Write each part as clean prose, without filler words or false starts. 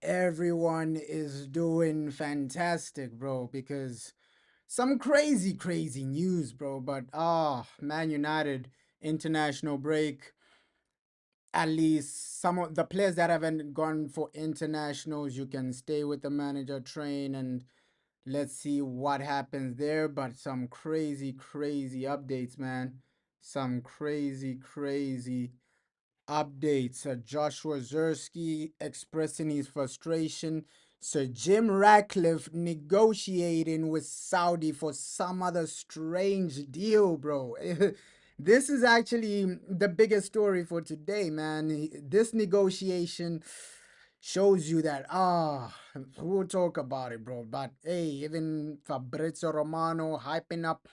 Everyone is doing fantastic, bro, because some crazy news, bro. But Man United international break. At least some of the players that haven't gone for internationals, you can stay with the manager, train, and let's see what happens there. But some crazy updates, man. Some crazy updates. Joshua Zirkzee expressing his frustration. Sir Jim Ratcliffe negotiating with Saudi for some other strange deal, bro. This is actually the biggest story for today, man. This negotiation shows you that we'll talk about it, bro. But hey, even Fabrizio Romano hyping up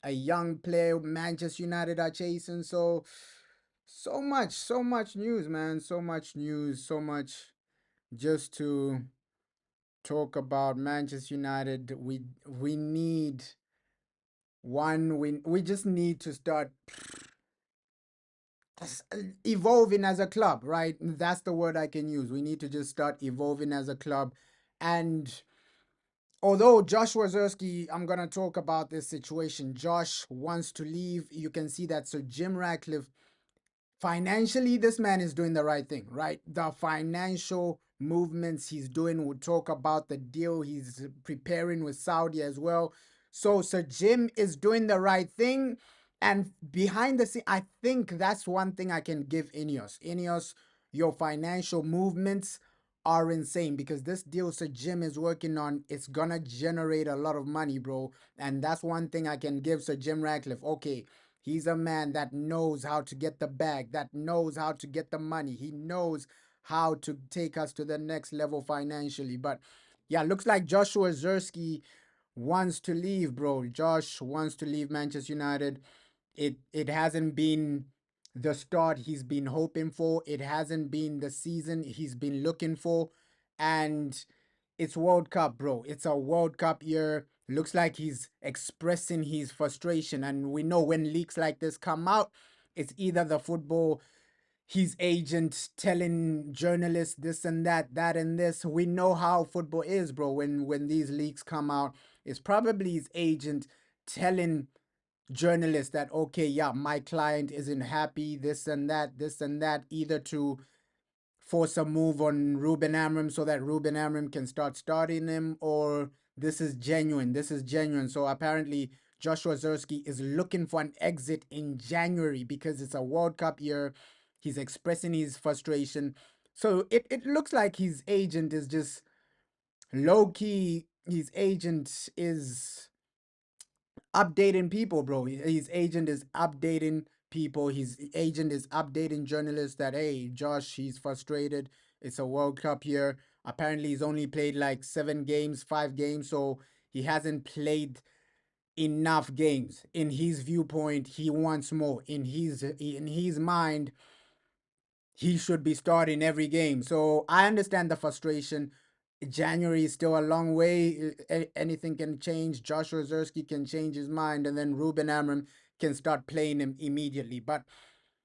a young player Manchester United are chasing. So much news, man. So much news, so much just to talk about Manchester United. We need one. We just need to start evolving as a club, right? That's the word I can use. We need to just start evolving as a club. And although Joshua Zirkzee, I'm gonna talk about this situation. Josh wants to leave. You can see that Sir Jim Ratcliffe, financially, this man is doing the right thing, right? The financial movements he's doing. We'll talk about the deal he's preparing with Saudi as well. So Sir Jim is doing the right thing. And behind the scene, I think that's one thing I can give Ineos. Ineos, your financial movements are insane because this deal Sir Jim is working on, it's gonna generate a lot of money, bro. And that's one thing I can give Sir Jim Ratcliffe. Okay, he's a man that knows how to get the bag, that knows how to get the money. He knows how to take us to the next level financially. But yeah, looks like Joshua Zirkzee wants to leave, bro. Josh wants to leave Manchester United. It hasn't been the start he's been hoping for. It hasn't been the season he's been looking for. And it's World Cup, bro. It's a World Cup year. Looks like he's expressing his frustration. And we know when leaks like this come out, it's either the football, his agent telling journalists this and that and this. We know how football is, bro. When these leaks come out, it's probably his agent telling journalists that okay, yeah, my client isn't happy, this and that, either to force a move on Ruben Amram so that Ruben Amram can start starting him, or this is genuine. This is genuine. So apparently, Joshua Zirkzee is looking for an exit in January because it's a World Cup year. He's expressing his frustration. So it looks like his agent is just low key. His agent is updating people, bro. His agent is updating people. His agent is updating journalists that, hey, Josh, he's frustrated. It's a World Cup year. Apparently, he's only played like 7 games, 5 games, so he hasn't played enough games. In his viewpoint, he wants more. In his mind, he should be starting every game. So I understand the frustration. January is still a long way. Anything can change. Joshua Zirkzee can change his mind, and then Ruben Amram can start playing him immediately. But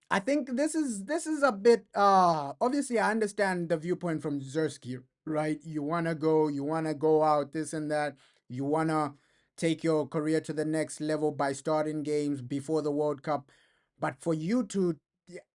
I think this is a bit obviously I understand the viewpoint from Zirkzee, right? You wanna go out, this and that. You wanna take your career to the next level by starting games before the World Cup. But for you to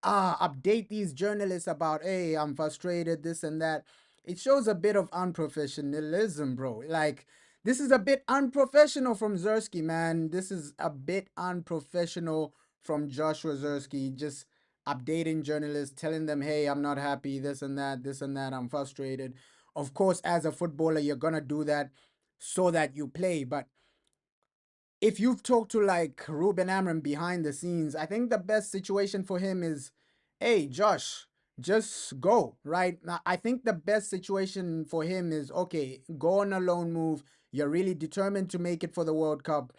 update these journalists about, hey, I'm frustrated, this and that, it shows a bit of unprofessionalism, bro. Like, this is a bit unprofessional from Zirkzee, man. This is a bit unprofessional from Joshua Zirkzee, just updating journalists, telling them, hey, I'm not happy, this and that, I'm frustrated. Of course, as a footballer, you're gonna do that so that you play. But if you've talked to like Ruben Amram behind the scenes, I think the best situation for him is, hey, Josh, just go, right? I think the best situation for him is, okay, go on a loan move. You're really determined to make it for the World Cup.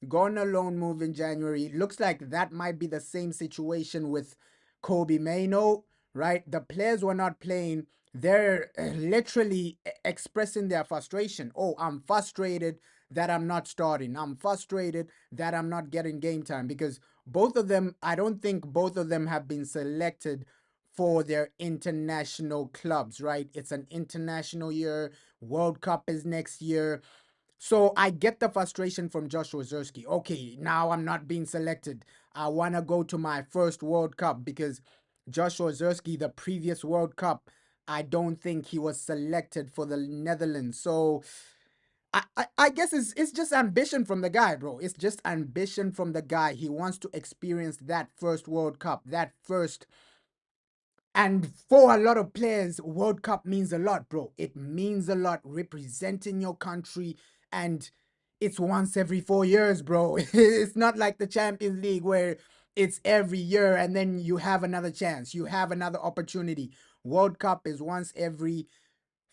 Go on a loan move in January. Looks like that might be the same situation with Kobe Maino, right? The players were not playing. They're literally expressing their frustration. Oh, I'm frustrated that I'm not starting. I'm frustrated that I'm not getting game time because both of them, I don't think both of them have been selected for their international clubs, right? It's an international year. World Cup is next year. So I get the frustration from Joshua Zirkzee. Okay, now I'm not being selected. I want to go to my first World Cup because Joshua Zirkzee, the previous World Cup, I don't think he was selected for the Netherlands. So I guess it's just ambition from the guy, bro. It's just ambition from the guy. He wants to experience that first World Cup, that first. And for a lot of players, World Cup means a lot, bro. It means a lot representing your country, and it's once every 4 years, bro. It's not like the Champions League where it's every year and then you have another chance, you have another opportunity. World Cup is once every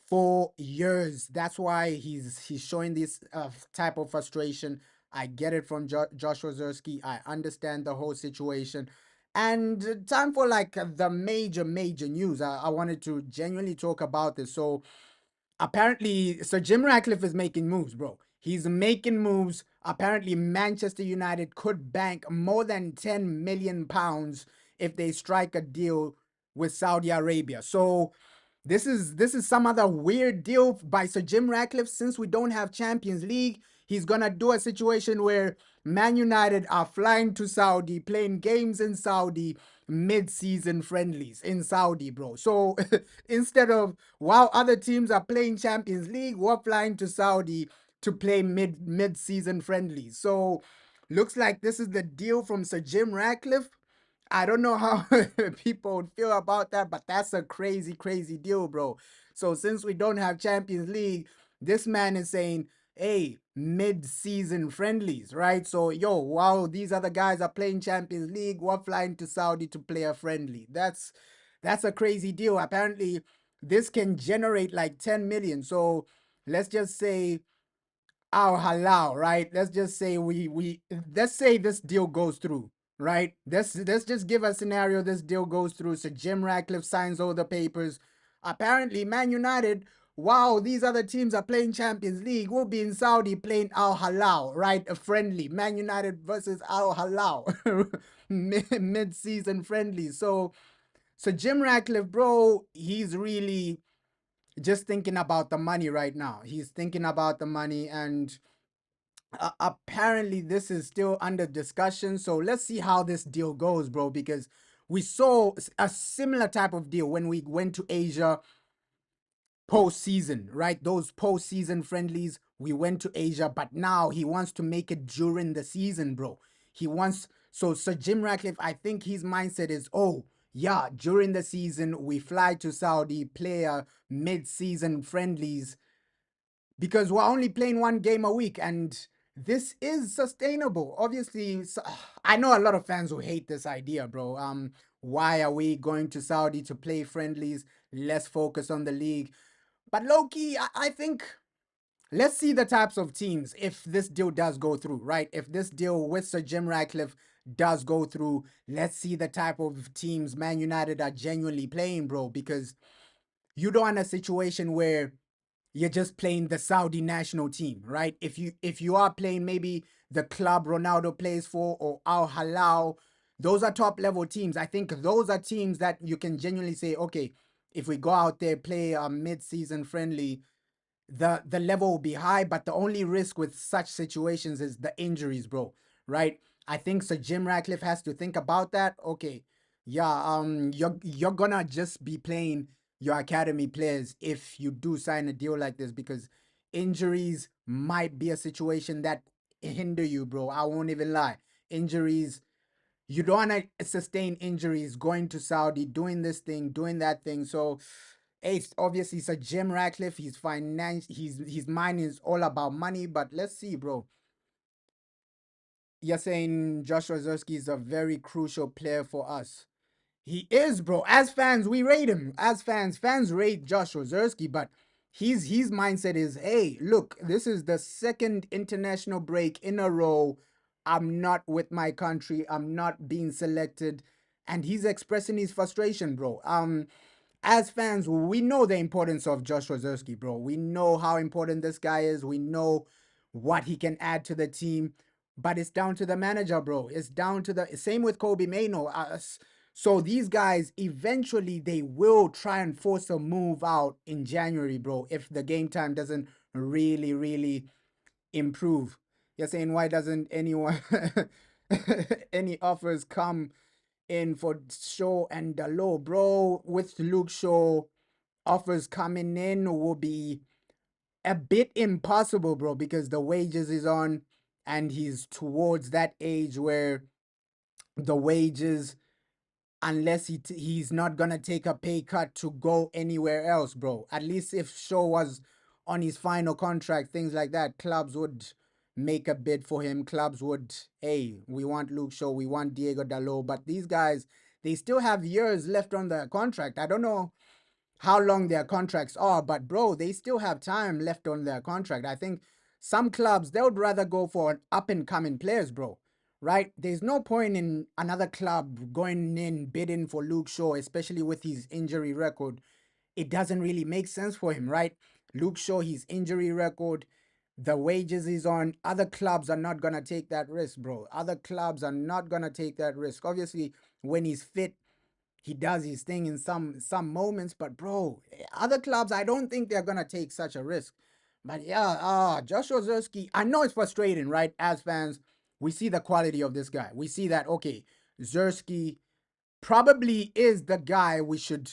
4 years. That's why he's showing this type of frustration. I get it from Joshua Zirkzee. I understand the whole situation. And time for like the major news. I wanted to genuinely talk about this. So apparently Sir Jim Ratcliffe is making moves, bro. He's making moves. Apparently Manchester United could bank more than 10 million pounds if they strike a deal with Saudi Arabia. So this is some other weird deal by Sir Jim Ratcliffe. Since we don't have Champions League, he's gonna do a situation where Man United are flying to Saudi, playing games in Saudi, mid-season friendlies in Saudi, bro. So instead of while other teams are playing Champions League, we're flying to Saudi to play mid-season friendlies. So looks like this is the deal from Sir Jim Ratcliffe. I don't know how people would feel about that, but that's a crazy deal, bro. So since we don't have Champions League, this man is saying, hey, mid-season friendlies, right? So, yo, wow, these other guys are playing Champions League. We're flying to Saudi to play a friendly. That's a crazy deal. Apparently, this can generate like 10 million. So let's just say our halal, right? Let's just say we let's say this deal goes through, right? Let's just give a scenario this deal goes through. So Jim Ratcliffe signs all the papers. Apparently, Man United, wow, these other teams are playing Champions League. We'll be in Saudi playing Al Halal, right? A friendly. Man United versus Al Halal. Mid-season friendly. So Jim Ratcliffe, bro, he's really just thinking about the money right now. He's thinking about the money, and apparently this is still under discussion. So let's see how this deal goes, bro, because we saw a similar type of deal when we went to Asia postseason, right? Those postseason friendlies, we went to Asia, but now he wants to make it during the season, bro. He wants, so Sir Jim Ratcliffe, I think his mindset is, oh, yeah, during the season, we fly to Saudi, play a mid-season friendlies, because we're only playing one game a week, and this is sustainable. Obviously, I know a lot of fans who hate this idea, bro. Why are we going to Saudi to play friendlies? Let's focus on the league. But low key, I think let's see the types of teams if this deal does go through, right? If this deal with Sir Jim Ratcliffe does go through, let's see the type of teams Man United are genuinely playing, bro, because you don't want a situation where you're just playing the Saudi national team, right? If you are playing maybe the club Ronaldo plays for or Al Halal, those are top level teams. I think those are teams that you can genuinely say, okay, if we go out there play a mid-season friendly, the level will be high, but the only risk with such situations is the injuries, bro, right? I think Sir Jim Ratcliffe has to think about that. Okay, yeah, you're gonna just be playing your academy players if you do sign a deal like this, because injuries might be a situation that hinder you, bro. I won't even lie. Injuries, you don't want to sustain injuries going to Saudi, doing this thing, doing that thing. So it's obviously Sir Jim Ratcliffe. He's finance. His mind is all about money. But let's see, bro. You're saying Joshua Zirkzee is a very crucial player for us. He is, bro. As fans, we rate him. As fans rate Joshua Zirkzee, but his mindset is, hey, look, this is the second international break in a row. I'm not with my country. I'm not being selected. And he's expressing his frustration, bro. As fans, we know the importance of Joshua Zirkzee, bro. We know how important this guy is. We know what he can add to the team. But it's down to the manager, bro. It's down to the same with Kobe Mano. So these guys eventually they will try and force a move out in January, bro, if the game time doesn't really improve. You're saying why doesn't anyone any offers come in for Shaw and Dalot, bro? With Luke Shaw, offers coming in will be a bit impossible, bro, because the wages is on and he's towards that age where the wages, unless he's not gonna take a pay cut to go anywhere else, bro. At least if Shaw was on his final contract, things like that, clubs would make a bid for him. Clubs would, hey, we want Luke Shaw, we want Diego Dalot, but these guys, they still have years left on their contract. I don't know how long their contracts are, but bro, they still have time left on their contract. I think some clubs they would rather go for an up and coming players, bro. Right? There's no point in another club going in bidding for Luke Shaw, especially with his injury record. It doesn't really make sense for him, right? Luke Shaw, his injury record, the wages he's on, other clubs are not gonna take that risk, bro. Other clubs are not gonna take that risk. Obviously, when he's fit, he does his thing in some moments, but bro, other clubs I don't think they're gonna take such a risk. But yeah, Joshua Zirkzee, I know it's frustrating, right? As fans, we see the quality of this guy. We see that okay, Zirkzee probably is the guy we should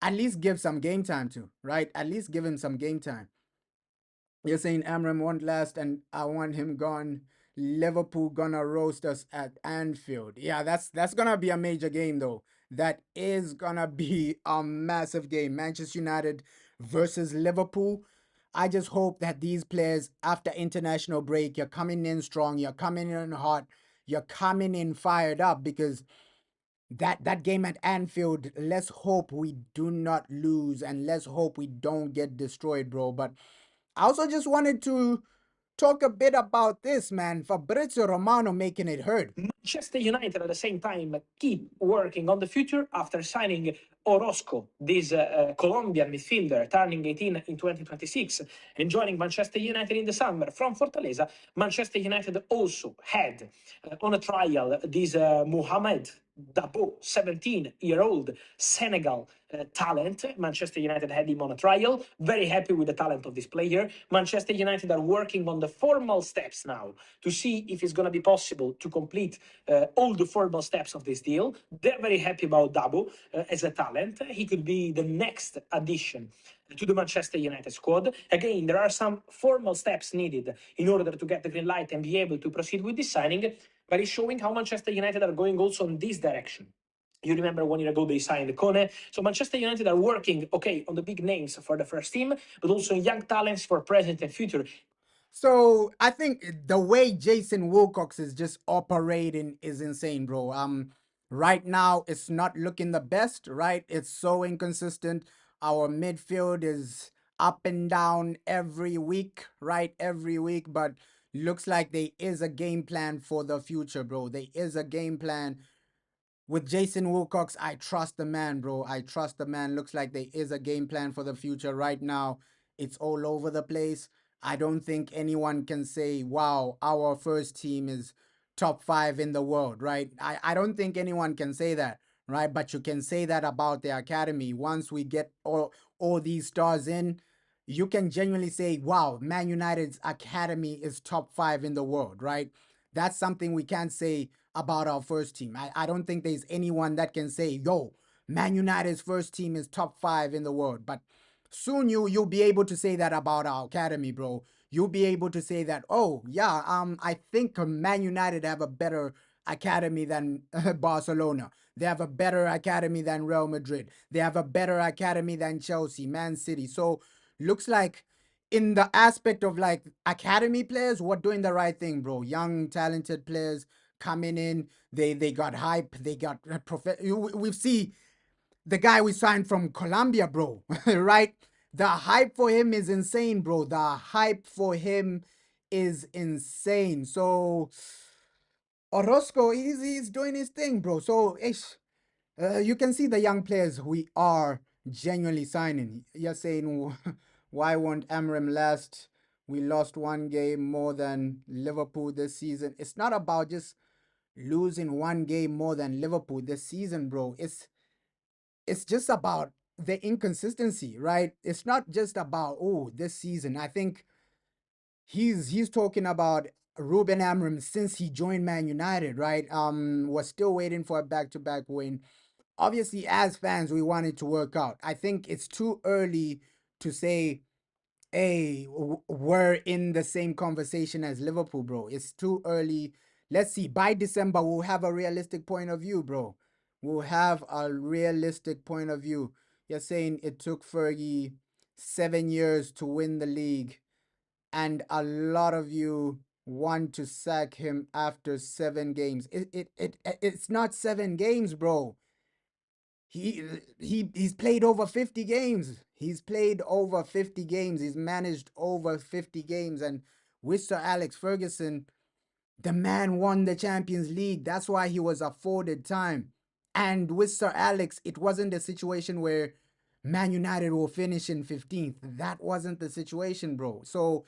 at least give some game time to, right? At least give him some game time. You're saying Amram won't last and I want him gone. Liverpool gonna roast us at Anfield. Yeah, that's gonna be a major game though. That is gonna be a massive game. Manchester United versus Liverpool. I just hope that these players, after international break, you're coming in strong, you're coming in hot, you're coming in fired up because that game at Anfield, let's hope we do not lose and let's hope we don't get destroyed, bro. But I also just wanted to talk a bit about this, man. Fabrizio Romano making it heard. Manchester United at the same time keep working on the future after signing Orozco, this Colombian midfielder turning 18 in 2026 and joining Manchester United in the summer from Fortaleza. Manchester United also had on a trial this Mohamed Dabo, 17-year-old Senegal talent. Manchester United had him on a trial. Very happy with the talent of this player. Manchester United are working on the formal steps now to see if it's going to be possible to complete all the formal steps of this deal. They're very happy about Dabo as a talent. He could be the next addition to the Manchester United squad. Again, there are some formal steps needed in order to get the green light and be able to proceed with this signing, but it's showing how Manchester United are going also in this direction. You remember 1 year ago they signed Kone. So Manchester United are working, okay, on the big names for the first team, but also young talents for present and future. So I think the way Jason Wilcox is just operating is insane, bro. Right now it's not looking the best, right? It's so inconsistent. Our midfield is up and down every week, right? Every week, but looks like there is a game plan for the future, bro. There is a game plan with Jason Wilcox. I trust the man, bro. I trust the man. Looks like there is a game plan for the future. Right now, it's all over the place. I don't think anyone can say, wow, our first team is top 5 in the world, right? I don't think anyone can say that, right? But you can say that about the academy. Once we get all these stars in, you can genuinely say, wow, Man United's academy is top 5 in the world, right? That's something we can't say about our first team. I don't think there's anyone that can say, yo, Man United's first team is top 5 in the world. But soon you'll be able to say that about our academy, bro. You'll be able to say that, oh yeah, I think Man United have a better academy than Barcelona. They have a better academy than Real Madrid. They have a better academy than Chelsea, Man City. So looks like in the aspect of like academy players, we're doing the right thing, bro. Young, talented players coming in. They got hype. They got we've seen the guy we signed from Colombia, bro. Right? The hype for him is insane, bro. The hype for him is insane. So Orozco, he's doing his thing, bro. So you can see the young players we are genuinely signing. You're saying, why won't Amram last? We lost one game more than Liverpool this season. It's not about just losing one game more than Liverpool this season, bro. It's just about the inconsistency, right? It's not just about oh this season. I think he's talking about Ruben Amorim since he joined Man United, right? Was still waiting for a back-to-back win. Obviously, as fans, we want it to work out. I think it's too early to say, hey, we're in the same conversation as Liverpool, bro. It's too early. Let's see. By December, we'll have a realistic point of view, bro. We'll have a realistic point of view. You're saying it took Fergie 7 years to win the league, and a lot of you want to sack him after 7 games. It's not 7 games, bro. He's played over 50 games. He's played over 50 games. He's managed over 50 games. And with Sir Alex Ferguson, the man won the Champions League. That's why he was afforded time. And with Sir Alex, it wasn't a situation where Man United will finish in 15th. That wasn't the situation, bro. So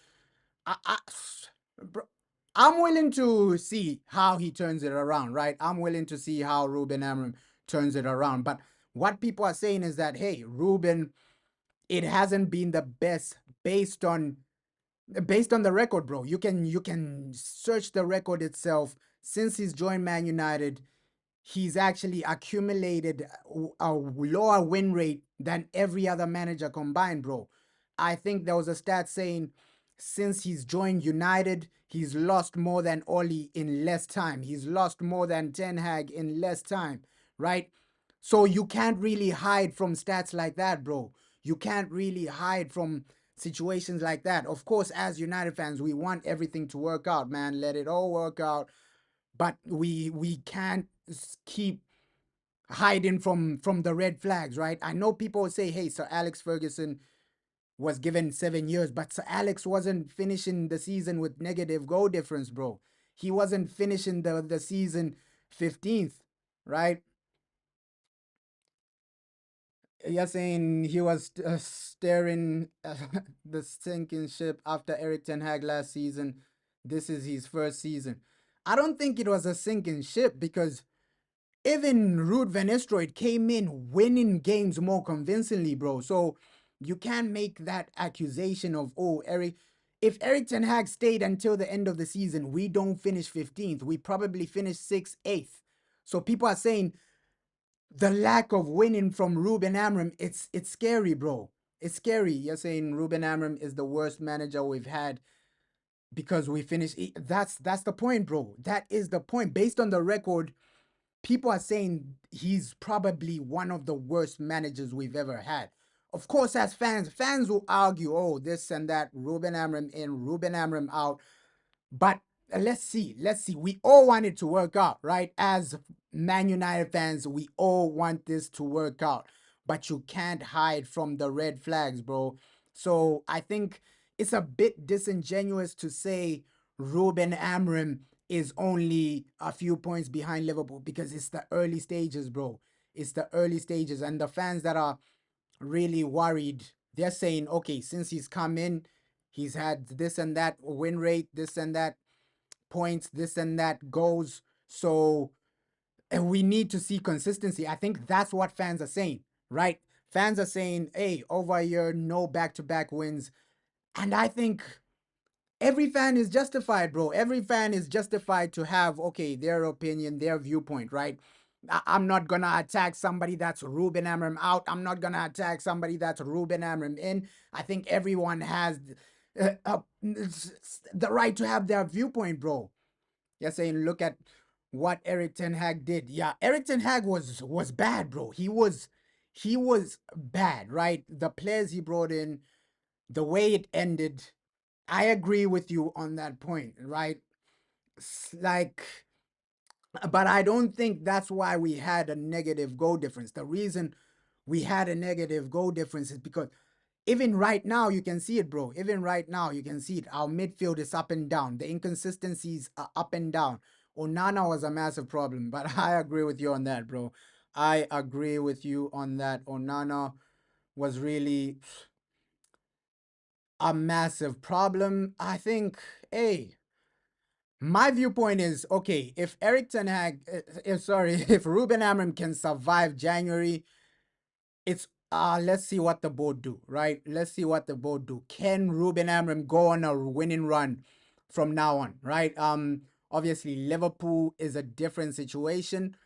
I bro, I'm willing to see how he turns it around, right? I'm willing to see how Ruben Amorim turns it around. But what people are saying is that, hey, Ruben, it hasn't been the best based on the record, bro. You can search the record itself since he's joined Man United. He's actually accumulated a lower win rate than every other manager combined, bro. I think there was a stat saying since he's joined United, he's lost more than Oli in less time. He's lost more than Ten Hag in less time, right? So you can't really hide from stats like that, bro. You can't really hide from situations like that. Of course, as United fans, we want everything to work out, man. Let it all work out. But we can't keep hiding from the red flags, right? I know people say, hey, Sir Alex Ferguson was given 7 years, but Sir Alex wasn't finishing the season with negative goal difference, bro. He wasn't finishing the season 15th, right? You're saying he was steering the sinking ship after Eric Ten Hag last season. This is his first season. I don't think it was a sinking ship because even Ruud Van Nistelrooy came in winning games more convincingly, bro. So you can't make that accusation of, oh, Eric. If Eric Ten Hag stayed until the end of the season, we don't finish 15th. We probably finish 6th, 8th. So people are saying the lack of winning from Ruben Amorim, it's scary, bro. It's scary. You're saying Ruben Amorim is the worst manager we've had because we finished. That's the point, bro. That is the point. Based on the record, people are saying he's probably one of the worst managers we've ever had. Of course, as fans will argue, oh, this and that, Ruben Amorim in, Ruben Amorim out. But let's see, let's see. We all want it to work out, right? As Man United fans, we all want this to work out. But you can't hide from the red flags, bro. So I think it's a bit disingenuous to say Ruben Amorim is only a few points behind Liverpool because it's the early stages, bro. It's the early stages. And the fans that are really worried, they're saying, okay, since he's come in, he's had this and that win rate, this and that points, this and that goals. So we need to see consistency. I think that's what fans are saying, right? Fans are saying, hey, over a year, no back to back wins. And I think every fan is justified, bro. Every fan is justified to have, okay, their opinion, their viewpoint, right? I'm not gonna attack somebody that's Ruben Amorim out. I'm not gonna attack somebody that's Ruben Amorim in. I think everyone has the right to have their viewpoint, bro. You're saying look at what Eric Ten Hag did. Yeah, Eric Ten Hag was bad, bro. He was bad, right? The players he brought in, the way it ended, I agree with you on that point, right? Like, but I don't think that's why we had a negative goal difference. The reason we had a negative goal difference is because even right now you can see it, bro. Even right now you can see it. Our midfield is up and down. The inconsistencies are up and down. Onana was a massive problem, but I agree with you on that, bro. I agree with you on that. Onana was really a massive problem. I think, hey, My viewpoint is okay. If Eric Ten Hag, if sorry, if Ruben Amorim can survive January, it's let's see what the board do, right? Let's see what the board do. Can Ruben Amorim go on a winning run from now on, right? Obviously Liverpool is a different situation,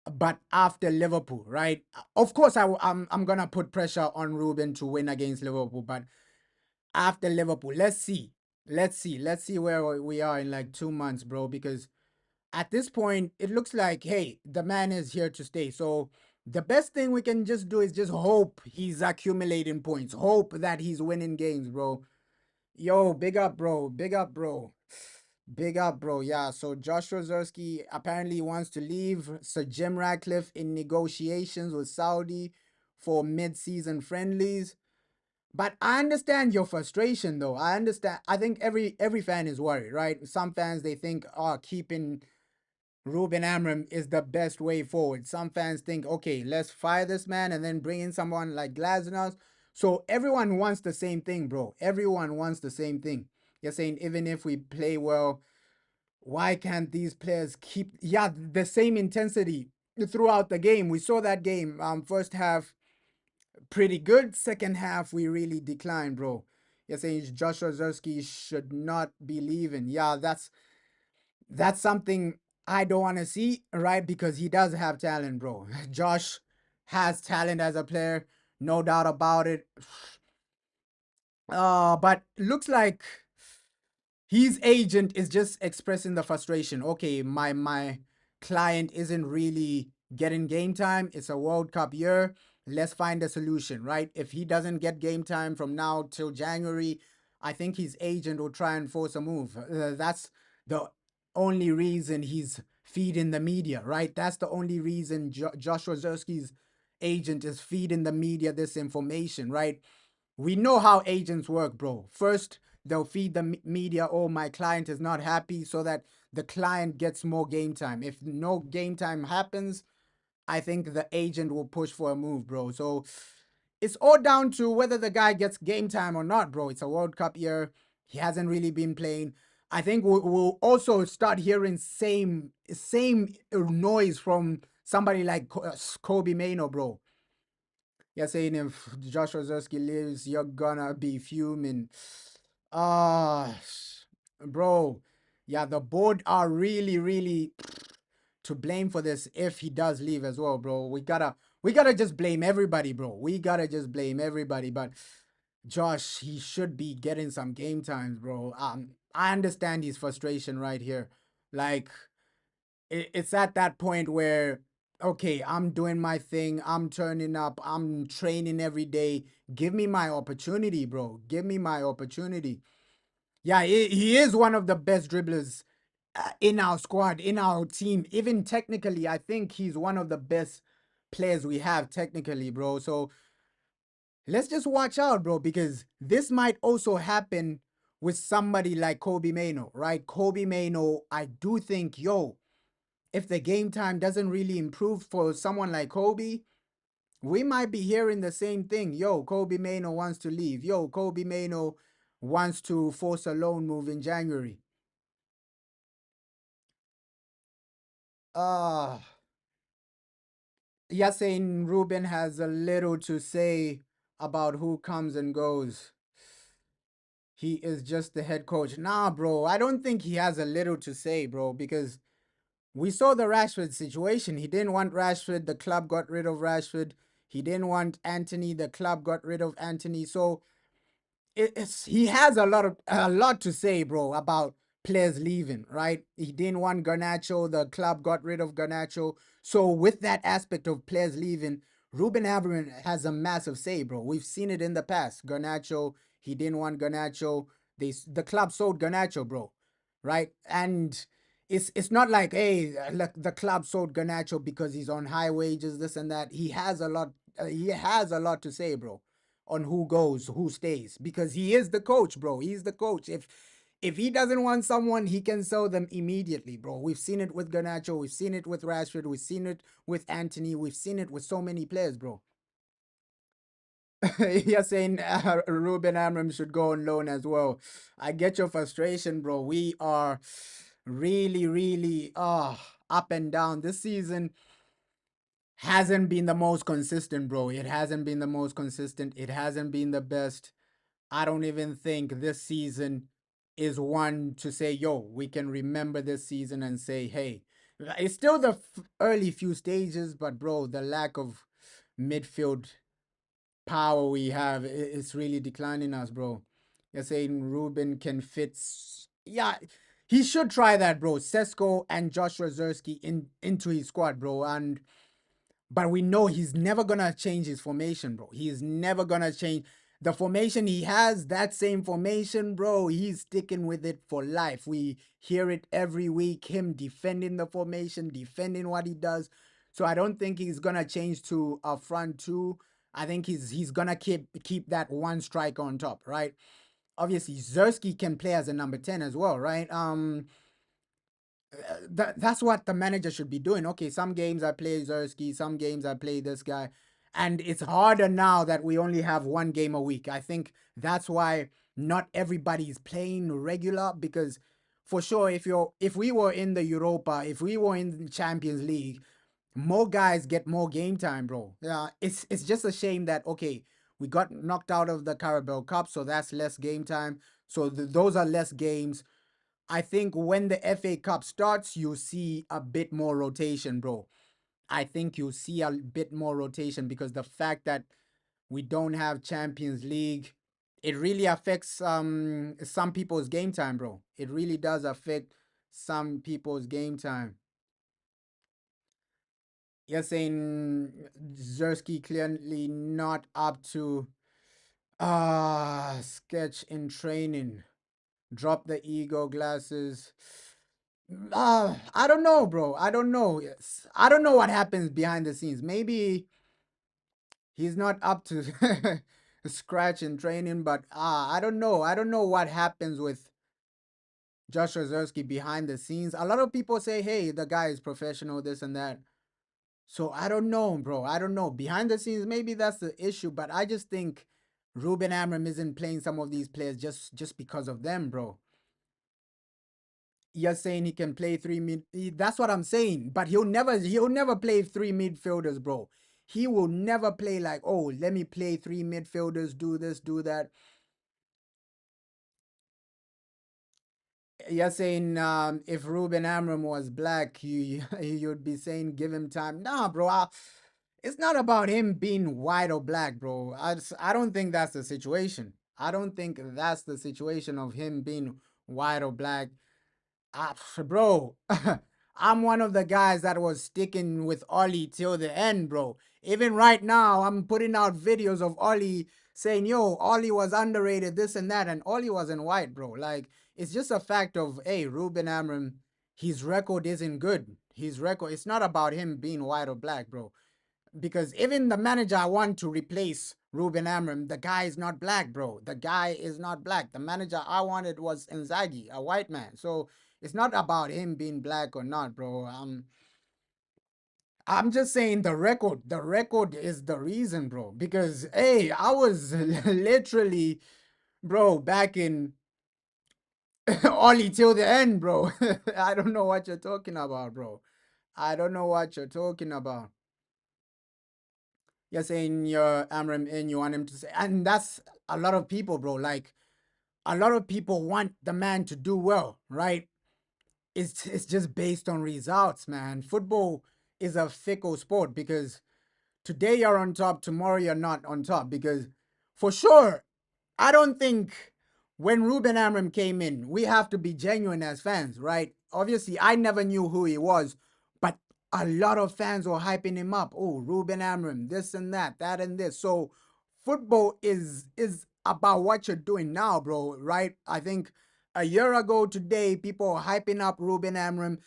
but after Liverpool, right? Of course, I'm gonna put pressure on Ruben to win against Liverpool, but after Liverpool, let's see where we are in like 2 months, bro. Because at this point, it looks like, hey, the man is here to stay. So the best thing we can just do is just hope he's accumulating points. Hope that he's winning games, bro. Yo, big up, bro. Big up, bro. Big up, bro. Yeah. So Joshua Zirkzee apparently wants to leave. Sir Jim Ratcliffe in negotiations with Saudi for mid-season friendlies. But I understand your frustration, though. I understand. I think every fan is worried, right? Some fans they think, oh, keeping Ruben Amorim is the best way forward. Some fans think, okay, let's fire this man and then bring in someone like Glasnost. So everyone wants the same thing, bro. Everyone wants the same thing. You're saying even if we play well, why can't these players keep the same intensity throughout the game? We saw that game. First half pretty good. Second half we really declined, bro. You're saying Joshua Zerski should not be leaving. Yeah, that's something I don't want to see, right? Because he does have talent, bro. Josh has talent as a player, no doubt about it. But looks like his agent is just expressing the frustration. Okay, my client isn't really getting game time. It's a World Cup year. Let's find a solution, right? If he doesn't get game time from now till January, I think his agent will try and force a move. That's the only reason he's feeding the media, right? That's the only reason Joshua Zerski's agent is feeding the media this information, right? We know how agents work, bro. First, they'll feed the media, oh, my client is not happy, so that the client gets more game time. If no game time happens, I think the agent will push for a move, bro. So it's all down to whether the guy gets game time or not, bro. It's a World Cup year. He hasn't really been playing. I think we'll also start hearing same noise from somebody like Kobe Mano, bro. You're saying if Joshua Zerski leaves, you're gonna be fuming. Ah, bro. Yeah, the board are really to blame for this if he does leave as well, bro. We gotta just blame everybody, bro. We gotta just blame everybody. But Josh, he should be getting some game times, bro. I understand his frustration right here. Like it's at that point where okay, I'm doing my thing, I'm turning up, I'm training every day. Give me my opportunity, bro. Give me my opportunity. Yeah, he is one of the best dribblers in our squad, in our team. Even technically, I think he's one of the best players we have technically, bro. So let's just watch out, bro, because this might also happen with somebody like Kobe Mano, right? Kobe Mano, I do think, yo, if the game time doesn't really improve for someone like Kobe, we might be hearing the same thing. Yo, Kobe Mano wants to leave. Yo, Kobe Mano wants to force a loan move in January. Uh Yasin Rubin has a little to say about who comes and goes. He is just the head coach. Nah, bro, I don't think he has a little to say, bro, because we saw the Rashford situation. He didn't want Rashford. The club got rid of Rashford. He didn't want Anthony. The club got rid of Anthony. So he has a lot to say, bro, about players leaving, right? He didn't want Garnacho. The club got rid of Garnacho. So with that aspect of players leaving, Ruben Amorim has a massive say, bro. We've seen it in the past. Garnacho, he didn't want Garnacho. The club sold Garnacho, bro, right? And it's not like, hey, look, the club sold Garnacho because he's on high wages, this and that. He has a lot. He has a lot to say, bro, on who goes, who stays, because he is the coach, bro. He's the coach. If he doesn't want someone, he can sell them immediately, bro. We've seen it with Garnacho, we've seen it with Rashford, we've seen it with Anthony, we've seen it with so many players, bro. You're saying Ruben Amram should go on loan as well. I get your frustration, bro. We are really, really up and down. This season hasn't been the most consistent, bro. It hasn't been the most consistent. It hasn't been the best. I don't even think this season is one to say, yo, we can remember this season and say, hey, it's still the early few stages, but bro, the lack of midfield power we have is really declining us, bro. You're saying Ruben can fit. Yeah, he should try that, bro. Sesko and Joshua Zirkzee into his squad, bro. And but we know he's never gonna change his formation, bro. He's never gonna change the formation he has. That same formation, bro. He's sticking with it for life. We hear it every week. Him defending the formation, defending what he does. So I don't think he's gonna change to a front two. I think he's gonna keep that one striker on top, right? Obviously, Zirkzee can play as a number 10 as well, right? That's what the manager should be doing. Okay, some games I play Zirkzee, some games I play this guy, and it's harder now that we only have one game a week. I think that's why not everybody is playing regular because, for sure, if we were in the Europa, if we were in the Champions League, more guys get more game time, bro. Yeah, it's just a shame that okay, we got knocked out of the Carabao Cup, so that's less game time. So those are less games. I think when the FA Cup starts, you see a bit more rotation, bro. I think you see a bit more rotation because the fact that we don't have Champions League, it really affects some people's game time, bro. It really does affect some people's game time. You're saying Zirkzee clearly not up to sketch in training. Drop the ego glasses. I don't know, bro. I don't know. Yes. I don't know what happens behind the scenes. Maybe he's not up to scratch in training, but I don't know. I don't know what happens with Joshua Zirkzee behind the scenes. A lot of people say, hey, the guy is professional, this and that. So I don't know, bro. I don't know. Behind the scenes, maybe that's the issue, but I just think Ruben Amram isn't playing some of these players just because of them, bro. You're saying he can play three mid. That's what I'm saying. But he'll never play three midfielders, bro. He will never play like, oh, let me play three midfielders, do this, do that. You're saying if Ruben Amram was black, you'd be saying give him time. Nah, bro. It's not about him being white or black, bro. I don't think that's the situation. I don't think that's the situation of him being white or black. Bro, I'm one of the guys that was sticking with Ollie till the end, bro. Even right now, I'm putting out videos of Ollie saying, yo, Ollie was underrated, this and that, and Ollie wasn't white, bro. Like, it's just a fact of, hey, Ruben Amram, his record isn't good. His record, it's not about him being white or black, bro, because even the manager I want to replace Ruben Amram, the guy is not black, bro. The guy is not black. The manager I wanted was Inzaghi, a white man. So it's not about him being black or not, bro. I'm just saying the record. The record is the reason, bro. Because hey, I was literally, bro, back in Ollie till the end, bro. I don't know what you're talking about, bro. I don't know what you're talking about. You're saying you're Amram in, you want him to say, and that's a lot of people, bro. Like a lot of people want the man to do well, right? It's just based on results, man. Football is a fickle sport because today you're on top, tomorrow you're not on top. Because for sure, I don't think when Ruben Amram came in, we have to be genuine as fans, right? Obviously, I never knew who he was, but a lot of fans were hyping him up. Oh, Ruben Amram, this and that and this. So football is about what you're doing now, bro, right? I think a year ago today, people were hyping up Ruben Amram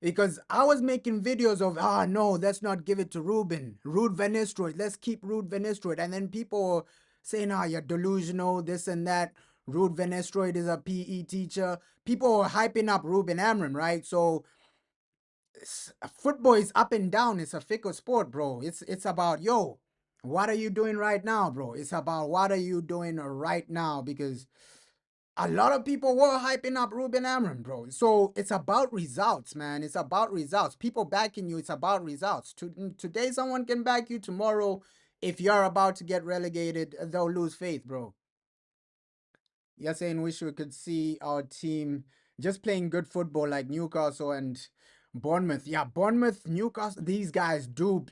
because I was making videos of, no, let's not give it to Ruben. Ruud Van Nistelrooy, let's keep Ruud Van Nistelrooy. And then people were saying, you're delusional, this and that. Ruud Van Nistelrooy is a PE teacher. People were hyping up Ruben Amram, right? So football is up and down. It's a fickle sport, bro. It's about, yo, what are you doing right now, bro? It's about what are you doing right now, because a lot of people were hyping up Ruben Amram, bro. So it's about results, man. It's about results. People backing you, it's about results. Today, someone can back you. Tomorrow, if you're about to get relegated, they'll lose faith, bro. You're saying wish we could see our team just playing good football like Newcastle and Bournemouth. Yeah, Bournemouth, Newcastle, these guys do.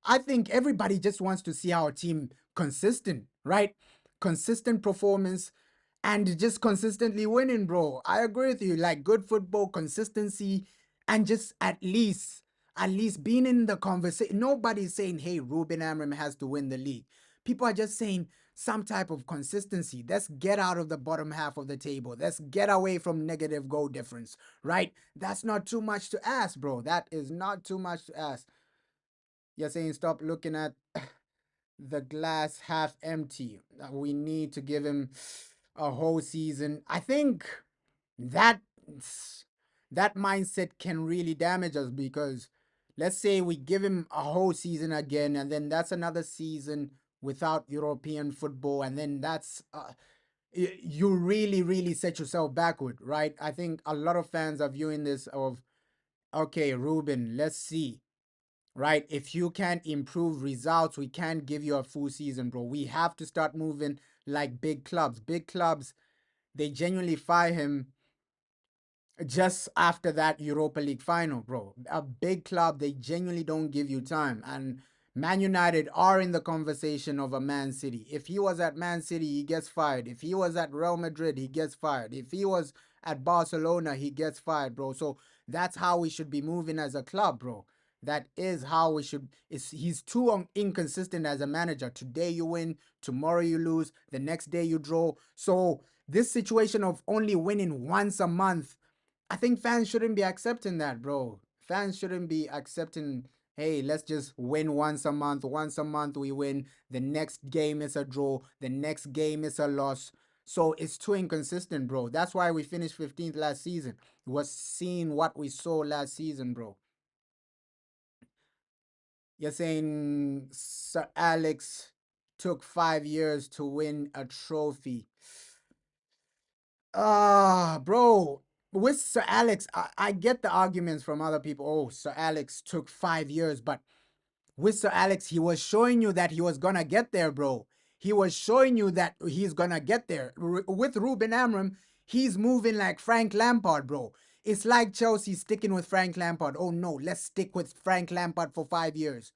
I think everybody just wants to see our team consistent, right? Consistent performance and just consistently winning, bro. I agree with you. Like good football, consistency, and just at least being in the conversation. Nobody's saying, hey, Ruben Amram has to win the league. People are just saying some type of consistency. Let's get out of the bottom half of the table. Let's get away from negative goal difference, right? That's not too much to ask, bro. That is not too much to ask. You're saying stop looking at the glass half empty. We need to give him a whole season. I think that that mindset can really damage us, because let's say we give him a whole season again, and then that's another season without European football, and then that's you really set yourself backward, right? I think a lot of fans are viewing this of, okay, Ruben, let's see, right? If you can't improve results, we can't give you a full season, bro. We have to start moving like big clubs. Big clubs, they genuinely fire him just after that Europa League final, bro. A big club, they genuinely don't give you time. And Man United are in the conversation of a Man City. If he was at Man City, he gets fired. If he was at Real Madrid, he gets fired. If he was at Barcelona, he gets fired, bro. So that's how we should be moving as a club, bro. That is how we should. He's too inconsistent as a manager. Today you win, tomorrow you lose, the next day you draw. So this situation of only winning once a month, I think fans shouldn't be accepting that, bro. Fans shouldn't be accepting, hey, let's just win once a month. Once a month we win. The next game is a draw. The next game is a loss. So it's too inconsistent, bro. That's why we finished 15th last season. Was seeing what we saw last season, bro. You're saying Sir Alex took 5 years to win a trophy. Bro, with Sir Alex, I get the arguments from other people. Oh, Sir Alex took 5 years, but with Sir Alex, he was showing you that he was gonna get there, bro. He was showing you that he's gonna get there. With Ruben Amram, he's moving like Frank Lampard, bro. It's like Chelsea sticking with Frank Lampard. Oh no, let's stick with Frank Lampard for 5 years.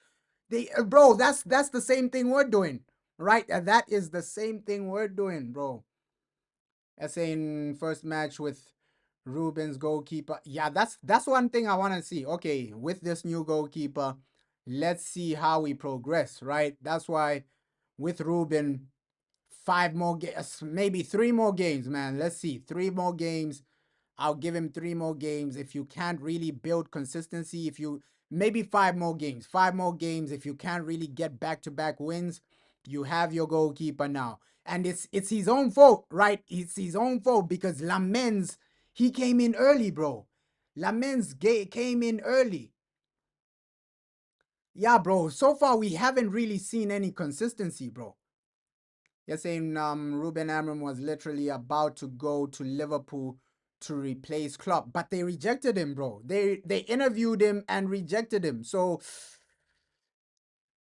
Bro, that's the same thing we're doing, right? That is the same thing we're doing, bro. As in first match with Ruben's goalkeeper. Yeah, that's one thing I want to see. Okay, with this new goalkeeper, let's see how we progress, right? That's why with Ruben, 5 more games, maybe 3 more games, man. Let's see, 3 more games. I'll give him 3 more games. If you can't really build consistency, if you maybe 5 more games, 5 more games, if you can't really get back-to-back wins, you have your goalkeeper now. And it's his own fault, right? It's his own fault because Lamens, he came in early, bro. Lamens came in early. Yeah, bro. So far we haven't really seen any consistency, bro. You're saying Ruben Amram was literally about to go to Liverpool to replace Klopp, but they rejected him, bro. They interviewed him and rejected him. So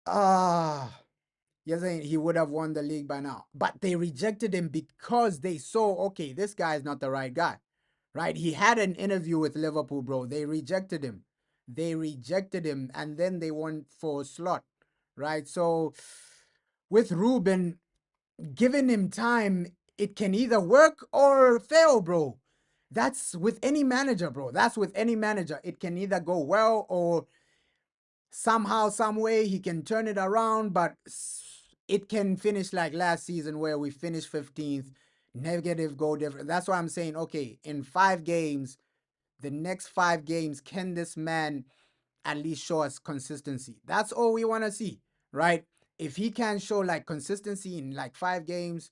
ah, you're saying he would have won the league by now, but they rejected him because they saw, okay, this guy is not the right guy, right? He had an interview with Liverpool, bro. They rejected him. They rejected him, and then they went for a slot, right? So with Ruben, giving him time, it can either work or fail, bro. That's with any manager, bro. That's with any manager. It can either go well or somehow, some way he can turn it around, but it can finish like last season where we finished 15th, negative goal difference. That's why I'm saying, okay, in 5 games, the next 5 games, can this man at least show us consistency? That's all we want to see, right? If he can show like consistency in like 5 games,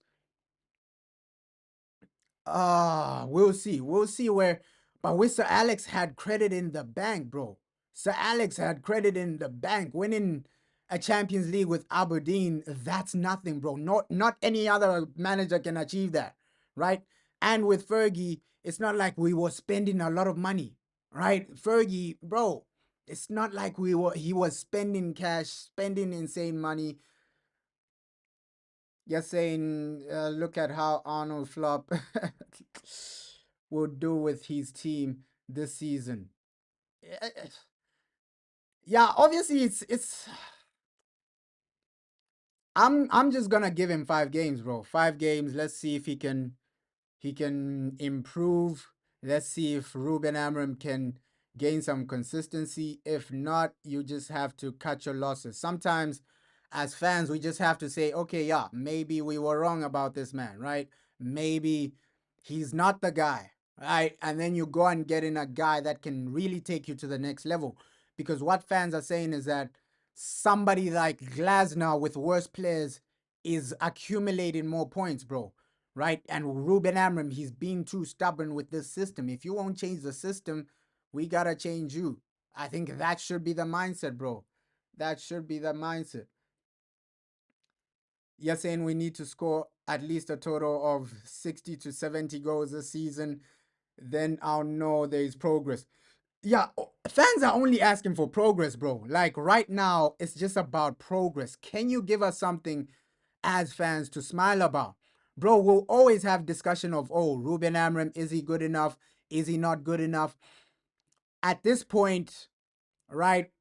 we'll see. We'll see where. But with Sir Alex had credit in the bank, bro. Sir Alex had credit in the bank, winning a Champions League with Aberdeen, that's nothing, bro. Not any other manager can achieve that, right? And with Fergie, it's not like we were spending a lot of money, right? Fergie, bro, it's not like he was spending cash, spending insane money. You're saying, look at how Arnold Flop will do with his team this season. Yeah, obviously it's I'm just gonna give him 5 games, bro. 5 games. Let's see if he can improve. Let's see if Ruben Amram can gain some consistency. If not, you just have to cut your losses. Sometimes, as fans, we just have to say, okay, yeah, maybe we were wrong about this man, right? Maybe he's not the guy, right? And then you go and get in a guy that can really take you to the next level. Because what fans are saying is that somebody like Glasner with worse players is accumulating more points, bro, right? And Ruben Amram, he's being too stubborn with this system. If you won't change the system, we gotta change you. I think that should be the mindset, bro. That should be the mindset. You're saying we need to score at least a total of 60 to 70 goals this season, then I'll know there's progress. Yeah, fans are only asking for progress, bro. Like right now, it's just about progress. Can you give us something as fans to smile about? Bro, we'll always have discussion of, oh, Ruben Amram, is he good enough? Is he not good enough? At this point, right,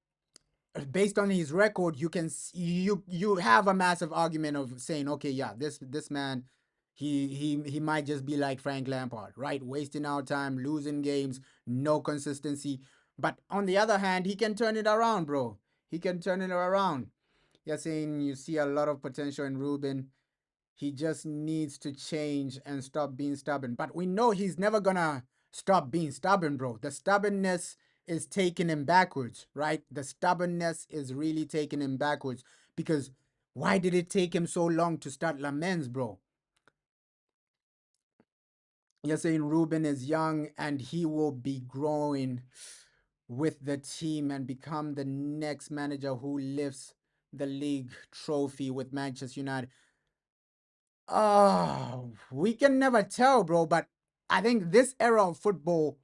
based on his record, you have a massive argument of saying, okay, yeah, this man, he might just be like Frank Lampard, right? Wasting our time, losing games, no consistency. But on the other hand, he can turn it around, bro. He can turn it around. You're saying you see a lot of potential in Ruben. He just needs to change and stop being stubborn. But we know he's never gonna stop being stubborn, bro. The stubbornness is taking him backwards, right? The stubbornness is really taking him backwards because why did it take him so long to start Lamens, bro? You're saying Ruben is young and he will be growing with the team and become the next manager who lifts the league trophy with Manchester United. We can never tell, bro. But I think this era of football,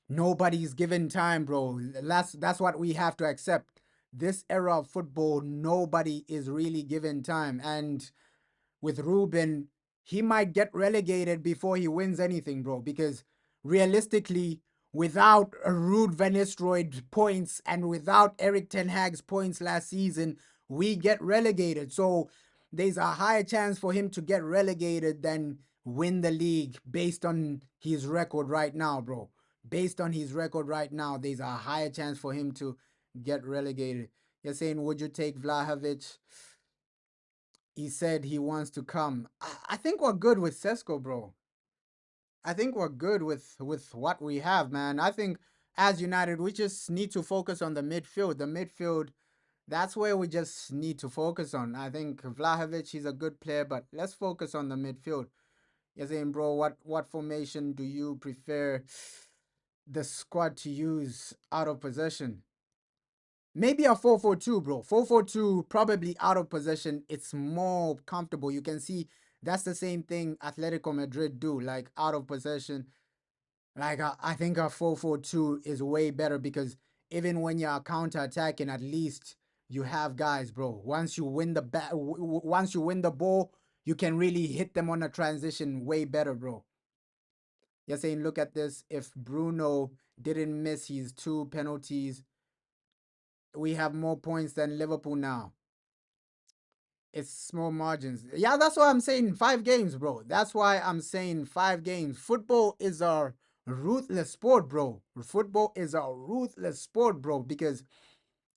nobody's given time, bro. That's what we have to accept. This era of football, nobody is really given time. And with Ruben, he might get relegated before he wins anything, bro. Because realistically, without Ruud van Nistelrooy points and without Eric Ten Hag's points last season, we get relegated. So there's a higher chance for him to get relegated than win the league based on his record right now, bro. Based on his record right now, there's a higher chance for him to get relegated. You're saying, would you take Vlahovic? He said he wants to come. I think we're good with Sesko, bro. I think we're good with what we have, man. I think as United, we just need to focus on the midfield. The midfield, that's where we just need to focus on. I think Vlahovic, he's a good player, but let's focus on the midfield. You're saying, bro, what formation do you prefer the squad to use out of possession? Maybe a 4-4-2, bro. 4-4-2, probably out of possession. It's more comfortable. You can see that's the same thing Atletico Madrid do, like out of possession. Like I think a 4-4-2 is way better because even when you're counter attacking, at least you have guys, bro. Once you win once you win the ball, you can really hit them on a transition way better, bro. You're saying, look at this. If Bruno didn't miss his 2 penalties, we have more points than Liverpool now. It's small margins. Yeah, that's why I'm saying 5 games, bro. That's why I'm saying 5 games. Football is a ruthless sport, bro. Football is a ruthless sport, bro, because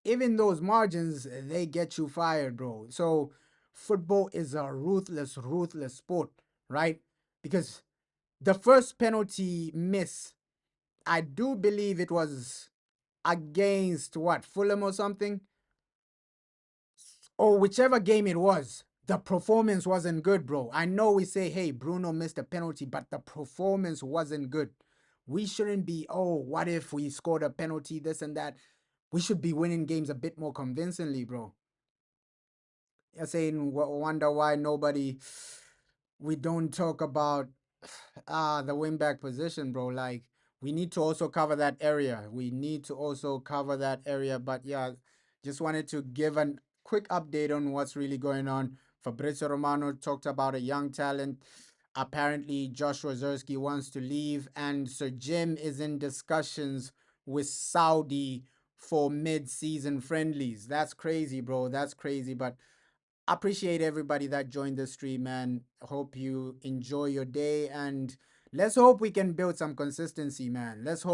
even those margins, they get you fired, bro. So football is a ruthless sport, right? Because the first penalty miss, I do believe it was against what, Fulham or something? Or whichever game it was, the performance wasn't good, bro. I know we say, hey, Bruno missed a penalty, but the performance wasn't good. We shouldn't be, oh, what if we scored a penalty, this and that. we should be winning games a bit more convincingly, bro. You're saying wonder why nobody we don't talk about the wing back position, bro. Like we need to also cover that area. We need to also cover that area. But yeah, just wanted to give a quick update on what's really going on. Fabrizio Romano talked about a young talent. Apparently, Joshua Zirkzee wants to leave, and Sir Jim is in discussions with Saudi for mid-season friendlies. That's crazy, bro. That's crazy. But appreciate everybody that joined the stream, man. Hope you enjoy your day, and let's hope we can build some consistency, man. Let's hope.